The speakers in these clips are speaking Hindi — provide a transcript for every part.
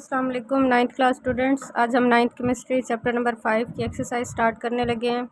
अस्सलाम वालेकुम नाइन्थ क्लास स्टूडेंट्स। आज हम नाइन्थ केमिस्ट्री चैप्टर नंबर 5 की एक्सरसाइज स्टार्ट करने लगे हैं।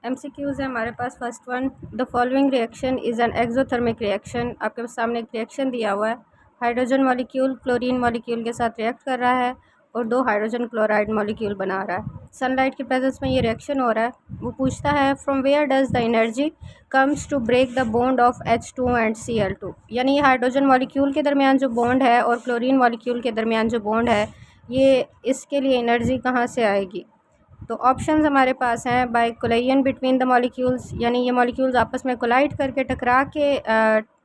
एमसीक्यूज़ है हमारे पास। First one, the following reaction is an exothermic reaction. आपके सामने एक रिएक्शन दिया हुआ है। हाइड्रोजन मॉलिक्यूल क्लोरीन मॉलिक्यूल के साथ रिएक्ट कर रहा है और दो हाइड्रोजन क्लोराइड मॉलिक्यूल बना रहा है। सनलाइट की प्रेजेंस में ये रिएक्शन हो रहा है। वो पूछता है from where does the energy comes to break the bond of H2 and Cl2। यानी ये हाइड्रोजन मॉलिक्यूल के दरमियान जो बॉन्ड है और क्लोरीन मॉलिक्यूल के दरमियान जो बॉन्ड है, ये इसके लिए एनर्जी कहाँ से आएगी। तो ऑप्शंस हमारे पास हैं by collision between the molecules, यानी ये मॉलिक्यूल्स आपस में कोलाइड करके टकरा के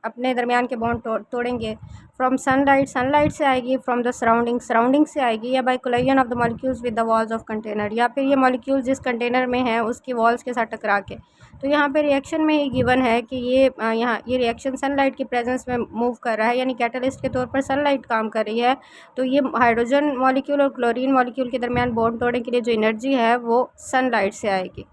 अपने दरमियान के बॉन्ड तोड़ेंगे। फ्रॉम सनलाइट, सनलाइट से आएगी। फ्रॉम द सराउंडिंग, सराउंडिंग से आएगी। या by collision of the molecules with the walls of container, या फिर ये मॉलिक्यूल्स जिस कंटेनर में है उसकी वॉल्स के साथ टकरा के। तो यहाँ पे रिएक्शन में ही गिवन है कि ये यहाँ ये रिएक्शन सनलाइट की प्रेजेंस में मूव कर रहा है, यानी कैटलिस्ट के तौर पर सनलाइट काम कर रही है। तो ये हाइड्रोजन मॉलिक्यूल और क्लोरीन मॉलिक्यूल के दरमियान बॉन्ड तोड़ने के लिए जो एनर्जी है वो सनलाइट से आएगी।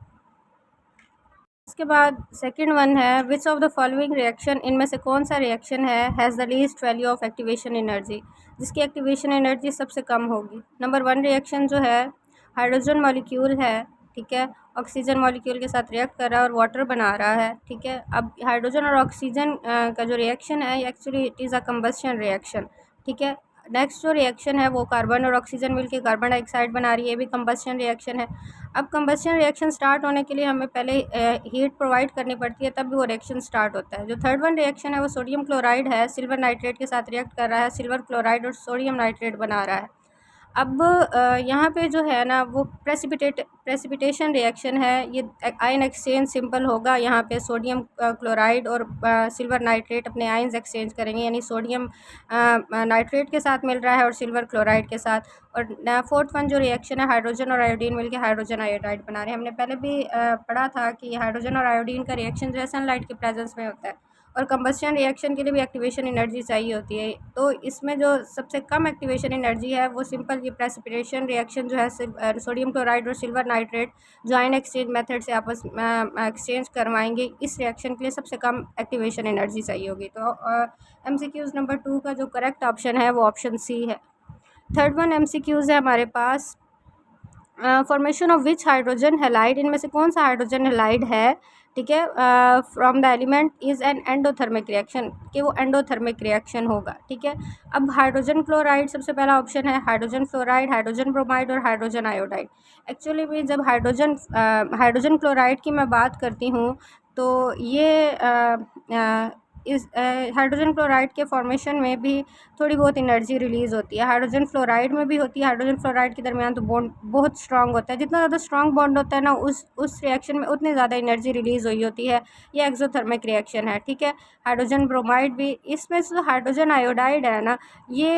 इसके बाद सेकंड वन है, which of the following reaction, इनमें से कौन सा रिएक्शन है has the least value of activation energy, जिसकी एक्टिवेशन एनर्जी सबसे कम होगी। नंबर वन रिएक्शन जो है, हाइड्रोजन मॉलिक्यूल है, ठीक है, ऑक्सीजन मॉलिक्यूल के साथ रिएक्ट कर रहा है और वाटर बना रहा है, ठीक है। अब हाइड्रोजन और ऑक्सीजन का जो रिएक्शन है actually it is a combustion reaction, ठीक है। नेक्स्ट जो रिएक्शन है वो कार्बन और ऑक्सीजन मिलकर कार्बन डाइऑक्साइड बना रही है, ये भी कंबस्शन रिएक्शन है। अब कंबस्शन रिएक्शन स्टार्ट होने के लिए हमें पहले हीट प्रोवाइड करनी पड़ती है, तब भी वो रिएक्शन स्टार्ट होता है। जो थर्ड वन रिएक्शन है वो सोडियम क्लोराइड है, सिल्वर नाइट्रेट के साथ रिएक्ट कर रहा है, सिल्वर क्लोराइड और सोडियम नाइट्रेट बना रहा है। अब यहाँ पे जो है ना वो प्रेसिपिटेशन रिएक्शन है। ये आयन एक्सचेंज सिंपल होगा। यहाँ पे सोडियम क्लोराइड और सिल्वर नाइट्रेट अपने आयन्स एक्सचेंज करेंगे, यानी सोडियम नाइट्रेट के साथ मिल रहा है और सिल्वर क्लोराइड के साथ। और फोर्थ वन जो रिएक्शन है, हाइड्रोजन और आयोडीन मिलकर हाइड्रोजन आयोडाइड बना रहे हैं। हमने पहले भी पढ़ा था कि हाइड्रोजन और आयोडीन का रिएक्शन जो है सनलाइट के प्रेजेंस में होता है और कंबस्शन रिएक्शन के लिए भी एक्टिवेशन एनर्जी चाहिए होती है। तो इसमें जो सबसे कम एक्टिवेशन एनर्जी है वो सिंपल ये प्रेसिपिटेशन रिएक्शन जो है, सोडियम क्लोराइड और सिल्वर नाइट्रेट जो आयन एक्सचेंज मेथड से आपस में एक्सचेंज करवाएंगे, इस रिएक्शन के लिए सबसे कम एक्टिवेशन एनर्जी चाहिए होगी। तो MCQs नंबर 2 का जो करेक्ट ऑप्शन है वो ऑप्शन सी है। थर्ड वन MCQs है हमारे पास, formation of which hydrogen halide, इनमें से कौन सा हाइड्रोजन हेलाइड है, ठीक है, from the element is an endothermic reaction, कि वो एंडोथर्मिक रिएक्शन होगा, ठीक है। अब हाइड्रोजन क्लोराइड सबसे पहला ऑप्शन है, हाइड्रोजन फ्लोराइड, हाइड्रोजन ब्रोमाइड और हाइड्रोजन आयोडाइड। एक्चुअली में जब हाइड्रोजन क्लोराइड की मैं बात करती हूँ तो ये इस हाइड्रोजन क्लोराइड के फॉर्मेशन में भी थोड़ी बहुत एनर्जी रिलीज़ होती है। हाइड्रोजन फ्लोराइड में भी होती है। हाइड्रोजन फ्लोराइड के दरमियान तो बॉन्ड बहुत स्ट्रांग होता है, जितना ज़्यादा स्ट्रांग बॉन्ड होता है ना उस रिएक्शन में उतनी ज़्यादा एनर्जी रिलीज़ हुई होती है। ये एक्सोथर्मिक रिएक्शन है, ठीक है। हाइड्रोजन ब्रोमाइड भी, इसमें से हाइड्रोजन आयोडाइड है ना, ये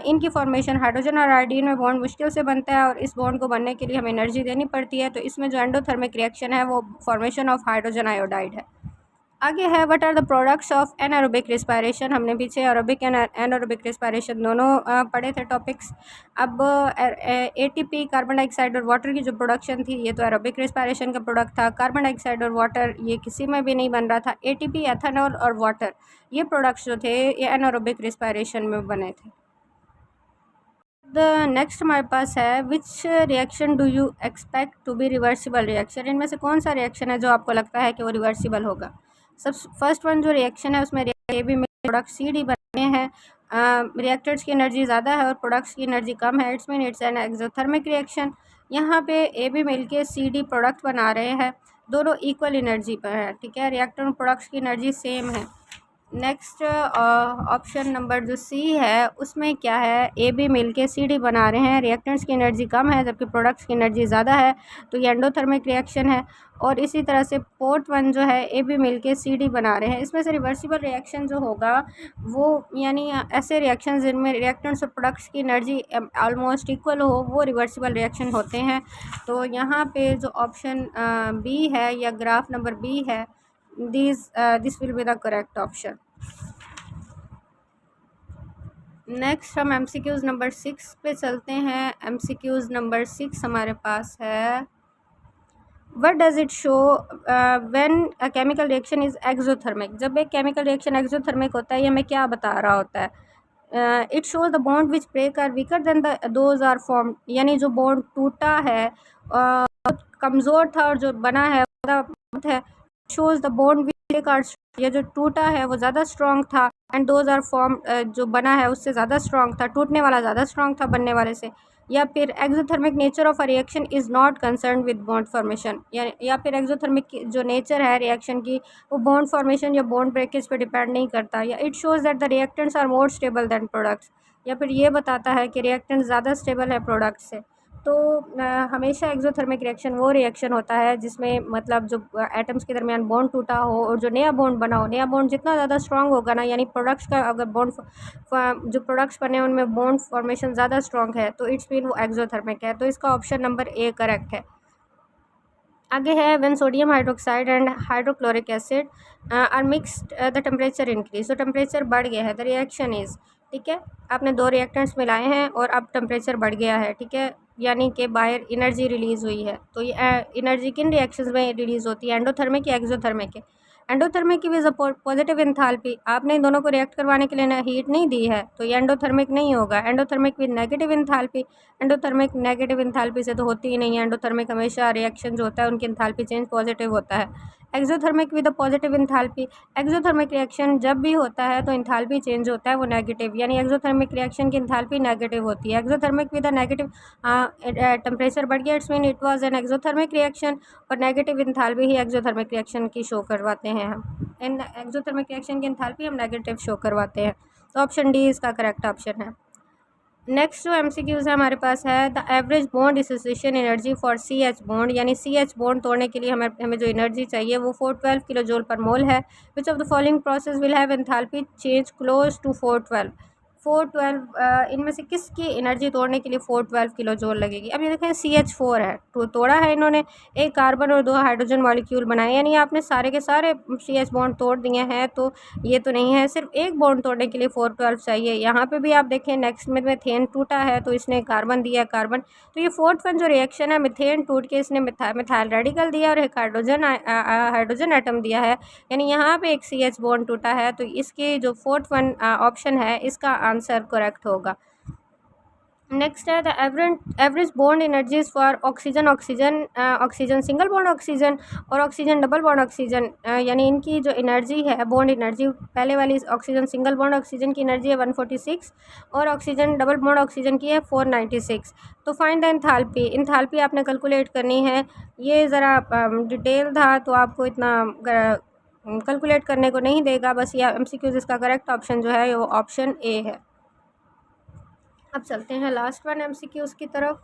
इनकी फॉर्मेशन हाइड्रोजन और आयोडीन में बॉन्ड मुश्किल से बनता है और इस बॉन्ड को बनने के लिए हमें एनर्जी देनी पड़ती है। तो इसमें जो एंडोथर्मिक रिएक्शन है वो फॉर्मेशन ऑफ हाइड्रोजन आयोडाइड है। आगे है what are the products of anaerobic respiration. हमने पीछे एरोबिक एंड एनारोबिक रिस्पायरेशन दोनों पढ़े थे टॉपिक्स। अब ATP कार्बन डाइऑक्साइड और वाटर की जो प्रोडक्शन थी ये तो एरोबिक रिस्पायरेशन का प्रोडक्ट था। कार्बन डाइऑक्साइड और वाटर ये किसी में भी नहीं बन रहा था। ATP, एथेनॉल और वाटर ये प्रोडक्ट्स जो थे ये एनारोबिक रिस्पायरेशन में बने थे। द नेक्स्ट हमारे पास है, which reaction do you expect to be reversible reaction, इनमें से कौन सा रिएक्शन है जो आपको लगता है कि वो रिवर्सिबल होगा। सब फर्स्ट वन जो रिएक्शन है उसमें ए बी प्रोडक्ट CD बने हैं। रिएक्टर्स की एनर्जी ज़्यादा है और प्रोडक्ट्स की एनर्जी कम है, it's mean it's an exothermic reaction. यहाँ पे AB मिल के CD प्रोडक्ट बना रहे हैं, दोनों इक्वल एनर्जी पर है, ठीक है। रिएक्टर और प्रोडक्ट्स की एनर्जी सेम है। नेक्स्ट ऑप्शन नंबर जो C है उसमें क्या है, AB मिल के CD बना रहे हैं, रिएक्टेंट्स की एनर्जी कम है जबकि प्रोडक्ट्स की एनर्जी ज़्यादा है, तो ये एंडोथर्मिक रिएक्शन है। और इसी तरह से फोर्थ वन जो है, AB मिल के CD बना रहे हैं। इसमें से रिवर्सिबल रिएक्शन जो होगा वो यानी ऐसे रिएक्शन जिनमें रिएक्टेंट्स और प्रोडक्ट्स की एनर्जी ऑलमोस्ट इक्वल हो वो रिवर्सिबल रिएक्शन होते हैं। तो यहाँ पे जो ऑप्शन B है या ग्राफ नंबर B है, this will be the correct option. Next हम MCQs नंबर 6 पे चलते हैं। MCQs नंबर 6 हमारे पास है, what does it show when a chemical reaction is exothermic. जब एक केमिकल रिएक्शन एक्सोथर्मिक होता है ये हमें क्या बता रहा होता है, it shows the bond which break are weaker than the those are form, यानी जो बॉन्ड टूटा है कमज़ोर था और जो बना है है। Shows the bond which break are, ये जो टूटा है वो ज़्यादा स्ट्रॉन्ग था, एंड दोज आर फॉर्म, जो बना है उससे ज़्यादा स्ट्रॉन्ग था, टूटने वाला ज़्यादा स्ट्रॉन्ग था बनने वाले से। या फिर exothermic nature of a reaction is not concern with bond formation, या फिर एक्सोथर्मिक जो नेचर है रिएक्शन की वो बॉन्ड फॉर्मेशन या बॉन्ड ब्रेकेज पे डिपेंड नहीं करता। या it shows that the reactants are more stable than products, या फिर ये बताता है कि रिएक्टेंट ज़्यादा स्टेबल है प्रोडक्ट से। तो हमेशा एक्सोथर्मिक रिएक्शन वो रिएक्शन होता है जिसमें मतलब जो एटम्स के दरमियान बॉन्ड टूटा हो और जो नया बॉन्ड बना हो, नया बॉन्ड जितना ज़्यादा स्ट्रॉन्ग होगा ना, यानी प्रोडक्ट्स का अगर बॉन्ड जो प्रोडक्ट्स बने हैं उनमें बॉन्ड फॉर्मेशन ज़्यादा स्ट्रॉन्ग है तो इट्स मीन वो एक्सोथर्मिक है। तो इसका ऑप्शन नंबर ए करेक्ट है। आगे है when sodium hydroxide and hydrochloric acid are mixed the temperature increase, तो टेम्परेचर बढ़ गया है, द रिएक्शन इज़, ठीक है, आपने दो रिएक्टेंट्स मिलाए हैं और अब टेम्परेचर बढ़ गया है, ठीक है, यानी कि बाहर एनर्जी रिलीज़ हुई है। तो ये एनर्जी किन रिएक्शंस में रिलीज़ होती है, एंडोथर्मिक या एक्सोथर्मिक है। एंडोथर्मिक की वजह पॉजिटिव इंथाल्पी, आपने इन दोनों को रिएक्ट करवाने के लिए ना हीट नहीं दी है तो ये एंडोथर्मिक नहीं होगा। Endothermic with negative enthalpy, endothermic negative enthalpy से तो होती ही नहीं है, एंडोथर्मिक हमेशा रिएक्शन जो होता है उनकी इंथाल्पी चेंज पॉजिटिव होता है। Exothermic with a positive enthalpy, exothermic reaction जब भी होता है तो इंथाल्पी चेंज होता है वो नेगेटिव, यानी एक्सोथर्मिक रिएक्शन की इंथाल्पी नेगेटिव होती है। Exothermic with a negative temperature बढ़ गया, it's mean it was an exothermic reaction, और नेगेटिव इंथाल्पी ही एक्सोथर्मिक रिएक्शन की शो करवाते हैं हम। इन एक्सोथर्मिक रिएक्शन की इंथाल्पी हम नेगेटिव शो करवाते हैं। तो ऑप्शन डी इसका करेक्ट ऑप्शन है। नेक्स्ट जो एमसीक्यूज है हमारे पास है the average bond dissociation energy for C H bond, यानी सी एच बॉन्ड तोड़ने के लिए हमें जो एनर्जी चाहिए वो 412 किलो जूल पर मोल है। Which of the following process will have enthalpy change close to 412, 412 इनमें से किसकी एनर्जी तोड़ने के लिए 412 किलो जूल लगेगी। अब ये देखें CH4 है, तो तोड़ा है इन्होंने, एक कार्बन और दो हाइड्रोजन मॉलिक्यूल बनाए, यानी आपने सारे के सारे CH बॉन्ड तोड़ दिए हैं, तो ये तो नहीं है, सिर्फ एक बॉन्ड तोड़ने के लिए 412 चाहिए। यहाँ पे भी आप देखें नेक्स्ट में मिथेन टूटा है तो इसने कार्बन दिया, कार्बन, तो ये फोर्थ वन जो रिएक्शन है मिथेन टूट के इसने मिथाइल रेडिकल दिया और एक हाइड्रोजन एटम दिया है, यानी यहाँ पे एक CH बॉन्ड टूटा है, तो इसकी जो फोर्थ वन ऑप्शन है इसका आंसर करेक्ट होगा। नेक्स्ट है the average bond energies for oxygen, oxygen single bond oxygen और ऑक्सीजन डबल बॉन्ड ऑक्सीजन, यानी इनकी जो एनर्जी है बॉन्ड एनर्जी, पहले वाली ऑक्सीजन सिंगल बॉन्ड ऑक्सीजन की एनर्जी है 146 और ऑक्सीजन डबल बॉन्ड ऑक्सीजन की है 496। तो फाइंड द एंथैल्पी, एंथैल्पी आपने कैलकुलेट करनी है। ये ज़रा डिटेल था तो आपको इतना कैलकुलेट करने को नहीं देगा, बस ये MCQ इसका करेक्ट ऑप्शन जो है वो ऑप्शन ए है। अब चलते हैं लास्ट वन MCQs की तरफ।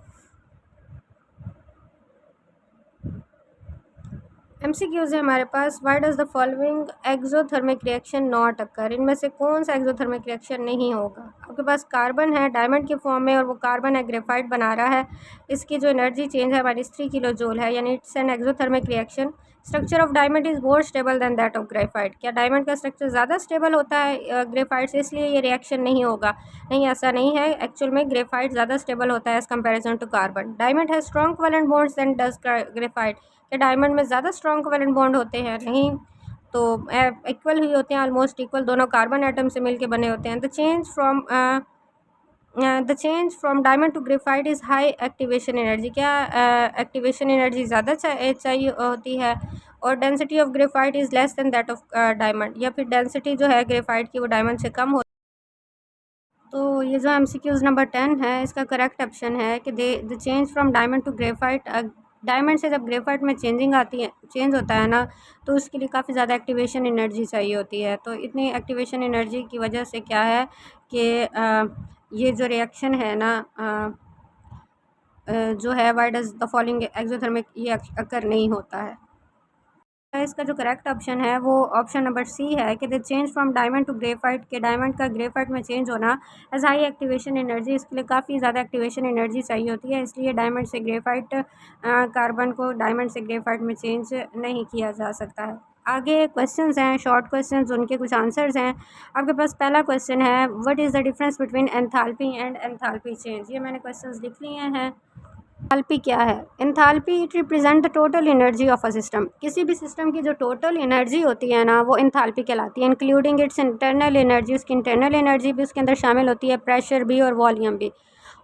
MCQs है हमारे पास why does the following exothermic reaction not occur, इनमें से कौन सा एक्सोथर्मिक रिएक्शन नहीं होगा। आपके पास कार्बन है डायमंड के फॉर्म में और वो कार्बन है ग्रेफाइट बना रहा है, इसकी जो एनर्जी चेंज है -3 किलो जूल है, यानी it's an exothermic reaction. Structure of diamond is more stable then that of graphite, क्या डायमंड का स्ट्रक्चर ज़्यादा स्टेबल होता है ग्रेफाइट से, इसलिए ये रिएक्शन नहीं होगा। नहीं, ऐसा नहीं है, एक्चुअल में ग्रेफाइट ज़्यादा स्टेबल होता है as comparison to carbon. Diamond है strong covalent bonds than does graphite, क्या डायमंड में ज़्यादा स्ट्रॉन्ग कोवेलेंट बॉन्ड होते हैं, नहीं, तो इक्वल ही होते हैं, ऑलमोस्ट इक्वल, दोनों कार्बन एटम से मिलके बने होते हैं। The change from diamond to graphite is high activation energy, क्या एक्टिवेशन एनर्जी ज़्यादा चाहिए होती है, और density of graphite is less than that of diamond, या फिर डेंसिटी जो है ग्रेफाइट की वो डायमंड से कम हो। तो ये जो MCQs नंबर 10 है इसका करेक्ट ऑप्शन है कि the change from diamond to graphite, diamond से जब ग्रेफाइट में चेंजिंग आती है, चेंज होता है ना, तो उसके लिए काफ़ी ज़्यादा एक्टिवेशन एनर्जी चाहिए होती है। तो इतनी एक्टिवेशन एनर्जी की वजह से क्या है कि ये जो रिएक्शन है ना जो है why does the following exothermic, ये अकर नहीं होता है। इसका जो करेक्ट ऑप्शन है वो ऑप्शन नंबर सी है कि the change from diamond to graphite, के डायमंड का ग्रेफाइट में चेंज होना एज हाई एक्टिवेशन एनर्जी, इसके लिए काफ़ी ज़्यादा एक्टिवेशन एनर्जी चाहिए होती है, इसलिए डायमंड से ग्रेफाइट कार्बन को डायमंड से ग्रेफाइट में चेंज नहीं किया जा सकता है। आगे क्वेश्चंस हैं, शॉर्ट क्वेश्चंस, उनके कुछ आंसर्स हैं। आपके पास पहला क्वेश्चन है what is the difference between enthalpy and enthalpy change, ये मैंने क्वेश्चंस लिख लिए हैं। एंथैल्पी क्या है? Enthalpy it represent the total energy of a system. किसी भी सिस्टम की जो टोटल एनर्जी होती है ना, वो एंथैल्पी कहलाती है, इंक्लूडिंग इट्स इंटरनल एनर्जी। उसकी इंटरनल एनर्जी भी उसके अंदर शामिल होती है, प्रेशर भी और वॉल्यूम भी।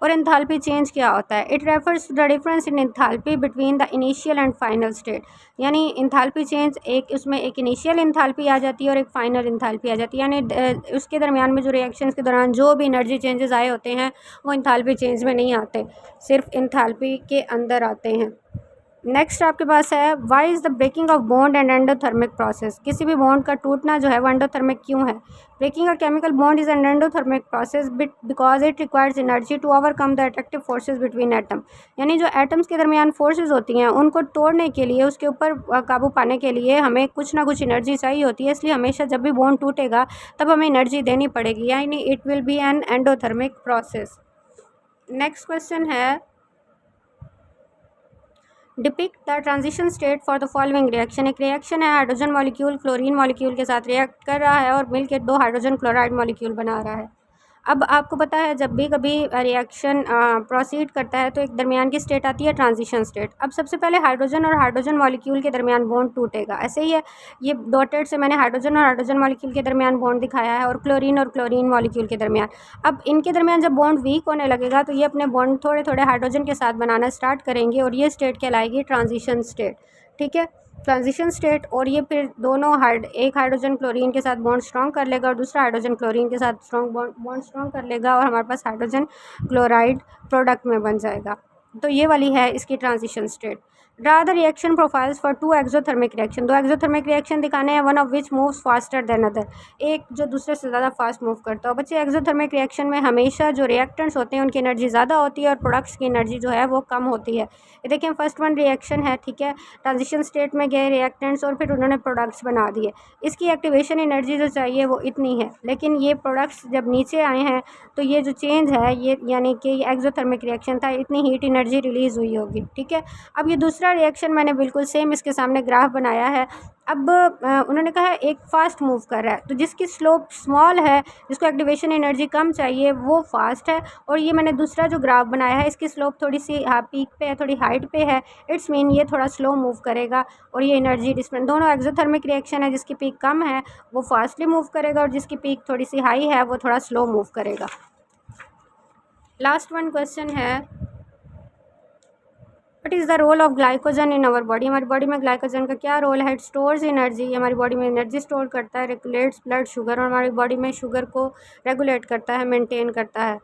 और एंथैल्पी चेंज क्या होता है? It refers to the difference in enthalpy between the initial and final state. यानी एंथैल्पी चेंज, एक उसमें एक इनिशियल एंथैल्पी आ जाती है और एक फाइनल एंथैल्पी आ जाती है। यानी उसके दरमियान में जो रिएक्शंस के दौरान जो भी एनर्जी चेंजेस आए होते हैं वो एंथैल्पी चेंज में नहीं आते, सिर्फ एंथैल्पी के अंदर आते हैं। नेक्स्ट आपके पास है, why is the breaking of bond and endothermic process. किसी भी बॉन्ड का टूटना जो है वो एंडोथर्मिक क्यों है? Breaking a chemical bond is an endothermic process because it requires energy to overcome the attractive forces between atom. यानी जो एटम्स के दरमियान फोर्सेज होती हैं उनको तोड़ने के लिए, उसके ऊपर काबू पाने के लिए हमें कुछ ना कुछ एनर्जी चाहिए होती है। इसलिए हमेशा जब भी बॉन्ड टूटेगा तब हमें एनर्जी देनी पड़ेगी, यानी it will be an endothermic process. Next question है, depict the transition state for the following reaction. एक रिएक्शन है, हाइड्रोजन मॉलिक्यूल क्लोरीन मॉलिक्यूल के साथ रिएक्ट कर रहा है और मिलकर दो हाइड्रोजन क्लोराइड मॉलिक्यूल बना रहा है। अब आपको पता है जब भी कभी रिएक्शन प्रोसीड करता है तो एक दरमियान की स्टेट आती है ट्रांजिशन स्टेट। अब सबसे पहले हाइड्रोजन और हाइड्रोजन मॉलिक्यूल के दरमियान बॉन्ड टूटेगा, ऐसे ही है। ये डॉटेड से मैंने हाइड्रोजन और हाइड्रोजन मॉलिक्यूल के दरमियान बॉन्ड दिखाया है, और क्लोरीन मॉलिक्यूल के दरमियान। अब इनके दरमियान जब बॉन्ड वीक होने लगेगा तो ये अपने बॉन्ड थोड़े थोड़े हाइड्रोजन के साथ बनाना स्टार्ट करेंगे और ये स्टेट कहलाएगी ट्रांजिशन स्टेट। ठीक है, ट्रांजिशन स्टेट। और ये फिर दोनों एक हाइड्रोजन क्लोरीन के साथ बॉन्ड स्ट्रॉन्ग कर लेगा और दूसरा हाइड्रोजन क्लोरीन के साथ बॉन्ड स्ट्रॉन्ग कर लेगा और हमारे पास हाइड्रोजन क्लोराइड प्रोडक्ट में बन जाएगा। तो ये वाली है इसकी transition state. Draw the reaction profiles for two exothermic reaction. दो एक्सोथर्मिक रिएक्शन दिखाने हैं, one of which moves faster than other. एक जो दूसरे से ज़्यादा फास्ट मूव करता है। बच्चे, एक्सोथर्मिक रिएक्शन में हमेशा जो रिएक्टेंट्स होते हैं उनकी एनर्जी ज़्यादा होती है और प्रोडक्ट्स की एनर्जी जो है वो कम होती है। ये देखें, फर्स्ट वन रिएक्शन है, ठीक है, ट्रांजिशन स्टेट में गए रिएक्टेंट्स और फिर उन्होंने प्रोडक्ट्स बना दिए। इसकी एक्टिवेशन एनर्जी जो चाहिए वो इतनी है, लेकिन ये प्रोडक्ट्स जब नीचे आए हैं तो ये जो चेंज है ये, यानी कि ये एक्सोथर्मिक रिएक्शन था, इतनी हीट एनर्जी रिलीज़ हुई होगी। ठीक है, अब ये दूसरा रिएक्शन मैंने बिल्कुल सेम इसके सामने ग्राफ बनाया है। अब उन्होंने कहा है एक फास्ट मूव कर रहा है, तो जिसकी स्लोप स्मॉल है, जिसको एक्टिवेशन एनर्जी कम चाहिए, वो फास्ट है। और ये मैंने दूसरा जो ग्राफ बनाया है इसकी स्लोप थोड़ी सी पीक पे है, थोड़ी हाइट पे है, इट्स मीन ये थोड़ा स्लो मूव करेगा। और ये एनर्जी डिफरेंट, दोनों एक्सोथर्मिक रिएक्शन है, जिसकी पीक कम है वो फास्टली मूव करेगा और जिसकी पीक थोड़ी सी हाई है वो थोड़ा स्लो मूव करेगा। लास्ट वन क्वेश्चन है, what is the role of glycogen in our body. हमारी बॉडी में ग्लाइकोजन का क्या रोल है? इट स्टोर्स एनर्जी, हमारी बॉडी में एनर्जी स्टोर करता है, रेगुलेट्स ब्लड शुगर, और हमारी बॉडी में शुगर को रेगुलेट करता है, मेंटेन करता है।